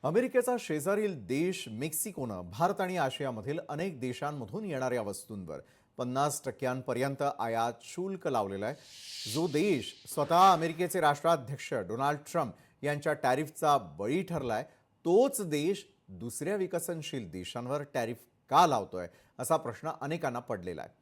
अमेरिकेचा शेजारील देश मेक्सिकोनं भारत आणि आशियामधील अनेक देशांमधून येणाऱ्या वस्तूंवर 50% आयात शुल्क लावलेला आहे। जो देश स्वतः अमेरिकेचे राष्ट्राध्यक्ष डोनाल्ड ट्रम्प यांच्या टॅरिफचा बळी ठरलाय, तोच देश दुसऱ्या विकसनशील देशांवर टॅरिफ का लावतोय असा प्रश्न अनेकांना पडलेला आहे।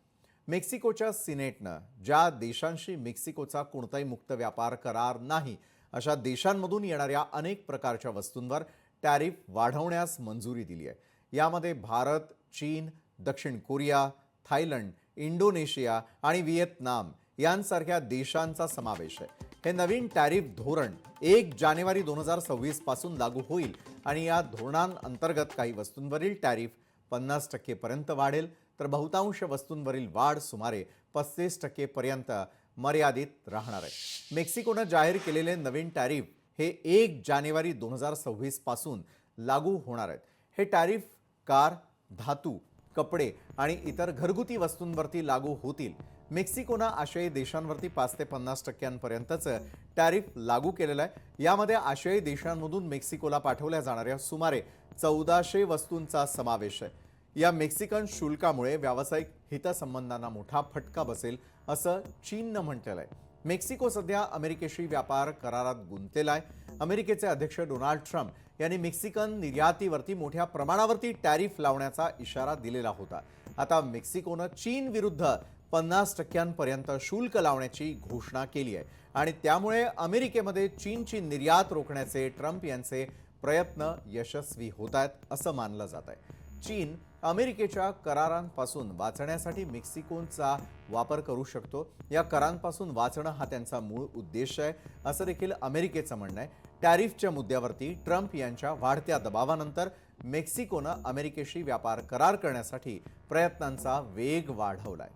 मेक्सिकोच्या सिनेटनं ज्या देशांशी मेक्सिकोचा कोणताही मुक्त व्यापार करार नाही अशा देशांमधून येणाऱ्या अनेक प्रकारच्या वस्तूंवर टॅरिफ वाढवण्यास मंजुरी दिली आहे। यामध्ये भारत, चीन, दक्षिण कोरिया, थायलंड, इंडोनेशिया आणि व्हिएतनाम यांसारख्या देशांचा समावेश आहे। हे नवीन टॅरिफ धोरण 1 जानेवारी 2026 पासून लागू होईल आणि या धोरणांतर्गत काही वस्तूंवरील टॅरिफ 50% पर्यंत वाढेल, तर बहुतांश वस्तूंवरील वाढ सुमारे 35% पर्यंत मर्यादित राहणार आहे। मेक्सिकोनं जाहीर केलेले नवीन टॅरिफ हे 1 जानेवारी 2026 पासून लागू होणार आहेत। हे टॅरिफ कार, धातू, कपडे आणि इतर घरगुती वस्तूंवरती लागू होतील। मेक्सिकोनं आशियाई देशांवरती 5 ते 50% टॅरिफ लागू केलेलं आहे। यामध्ये आशियाई देशांमधून मेक्सिकोला पाठवल्या जाणाऱ्या सुमारे 1400 वस्तूंचा समावेश आहे। या मेक्सिकन शुल्कामुळे व्यावसायिक हितसंबंधांना मोठा फटका बसेल असं चीननं म्हटलेलं आहे। मेक्सिको सध्या अमेरिकेशी व्यापार करारात गुंतलेला आहे। अमेरिकेचे अध्यक्ष डोनाल्ड ट्रम्प यांनी मेक्सिकन निर्यातीवरती मोठ्या प्रमाणावरती टॅरिफ लावण्याचा इशारा दिलेला होता। आता मेक्सिकोनं चीन विरुद्ध 50% शुल्क लावण्याची घोषणा केली आहे आणि त्यामुळे अमेरिकेमध्ये चीनची निर्यात रोखण्याचे ट्रम्प यांचे प्रयत्न यशस्वी होत आहेत असं मानलं जात आहे। चीन अमेरिकेच्या करारांपासून वाचण्यासाठी मेक्सिकोचा वापर करू शकतो। या करारांपासून वाचणं हा त्यांचा मूळ उद्देश आहे असं देखील अमेरिकेचं म्हणणं आहे। टॅरिफच्या मुद्द्यावरती ट्रम्प यांच्या वाढत्या दबावानंतर मेक्सिकोनं अमेरिकेशी व्यापार करार करण्यासाठी प्रयत्नांचा वेग वाढवलाय।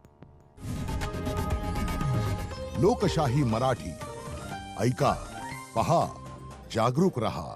लोकशाही मराठी ऐका, पहा, जागरूक रहा।